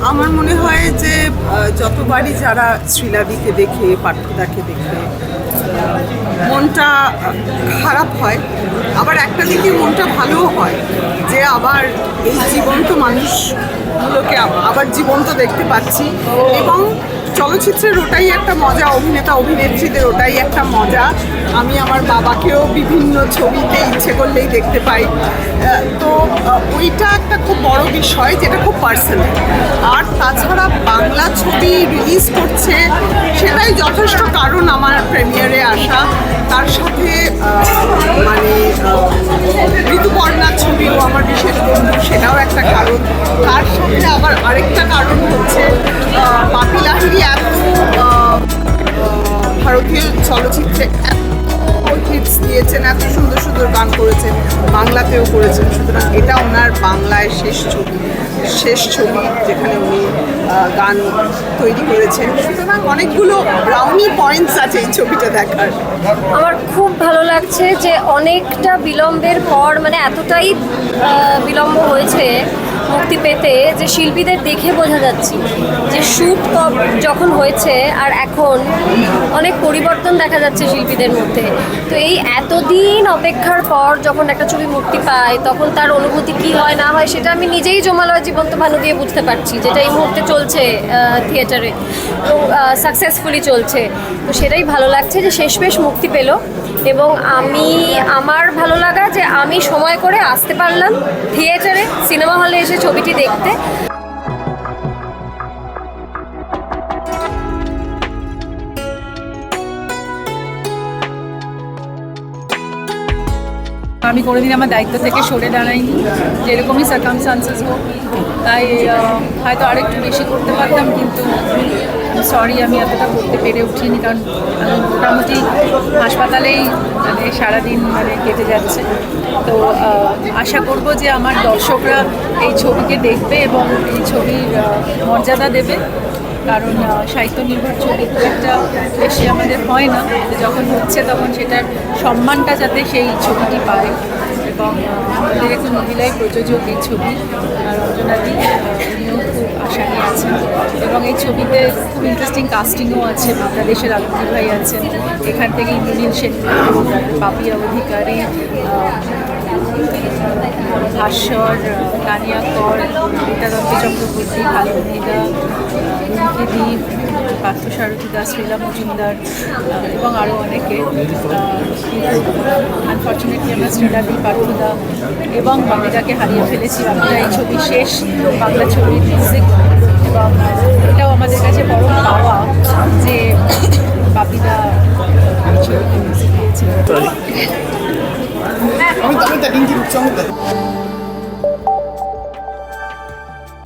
আমার মনে হয় যে যতবারই যারা শ্রীলাদিকে দেখে, পার্থদাকে দেখে মনটা খারাপ হয়, আবার একটা দিকে মনটা ভালোও হয় যে আবার এই জীবন্ত মানুষগুলোকে আবার জীবন্ত দেখতে পাচ্ছি। এবং চলচ্চিত্রের ওটাই একটা মজা, অভিনেতা অভিনেত্রীদের ওটাই একটা মজা। আমি আমার বাবাকেও বিভিন্ন ছবিতে ইচ্ছে করলেই দেখতে পাই। তো ওইটা একটা খুব বড় বিষয়, যেটা খুব পার্সোনাল। আর তাছাড়া বাংলা ছবি রিলিজ করছে, সেটাই যথেষ্ট কারণ আমার প্রিমিয়ারে আসা। তার সাথে মানে ঋতুপর্ণার ছবিও আমার বিশেষ বন্ধু, সেটাও একটা কারণ। তার সাথে আবার আরেকটা কারণ হচ্ছে বাপি লাহিড়ী এত ভারতীয় চলচ্চিত্রে হিটস দিয়েছেন, এত সুন্দর সুন্দর গান করেছেন, বাংলাতেও করেছেন। সুতরাং এটা ওনার বাংলায় শেষ ছবি যেখানে উনি গান তৈরি করেছেন। সুতরাং অনেকগুলো ব্রাউনি পয়েন্টস আছে এই ছবিটা দেখার। আমার খুব ভালো লাগছে যে অনেকটা বিলম্বের পর, মানে এতটাই বিলম্ব হয়েছে মুক্তি পেতে, যে শিল্পীদের দেখে বোঝা যাচ্ছে যে শ্যুট যখন হয়েছে আর এখন অনেক পরিবর্তন দেখা যাচ্ছে শিল্পীদের মধ্যে। তো এই এতদিন অপেক্ষার পর যখন একটা ছবি মুক্তি পায়, তখন তার অনুভূতি কী হয় না হয় সেটা আমি নিজেই জমালয় জীবন্ত ভানু দিয়ে বুঝতে পারছি, যেটা এই মুহূর্তে চলছে থিয়েটারে এবং সাকসেসফুলি চলছে। তো সেটাই ভালো লাগছে যে শেষমেশ মুক্তি পেল। এবং আমার ভালো লাগা যে আমি সময় করে আসতে পারলাম থিয়েটারে, সিনেমা হলে এসে ছবিটি দেখতে। আমি কোনোদিন আমার দায়িত্ব থেকে সরে দাঁড়াইনি, যেরকমই সার্কামস্টান্সেস হোক। তাই হয়তো আরেকটু বেশি করতে পারতাম, কিন্তু সরি আমি এতটা করতে পেরে উঠিনি, কারণ মোটামুটি হাসপাতালেই মানে সারাদিন কেটে যাচ্ছে। তো আশা করব যে আমার দর্শকরা এই ছবিকে দেখবে এবং এই ছবির মর্যাদা দেবে, কারণ সাহিত্য নির্ভর ছবি খুব একটা বেশি আমাদের হয় না। যখন হচ্ছে তখন সেটার সম্মানটা যাতে সেই ছবিটি পায়। এবং আমাদের একজন মহিলাই প্রযোজক এই ছবি, রঞ্জনাদি, উনিও খুব আশা নিয়ে আছেন। এবং এই ছবিতে খুব ইন্টারেস্টিং কাস্টিংও আছে। বাংলাদেশের আলমগীর ভাই আছেন, এখান থেকে ইন্দ্রনীল সেন, পাপিয়া অধিকারী, ভাস্বর, তানিয়া কর, রীতাদত্ত চক্রবর্তী, ভালুমিদা, রুমকিদীপ, পার্থসারথী দাস, শ্রীলা মজুমদার এবং আরও অনেকে। আনফর্চুনেটলি আমরা শ্রীলাদি, পার্থদা এবং বাপিদাকে হারিয়ে ফেলেছি। বাপিদা এই ছবি শেষ বাংলা ছবির মিউজিক, এবং এটাও আমাদের কাছে বড় পাওয়া যে বাপিদা ছবিতে মিউজিক দিয়েছে।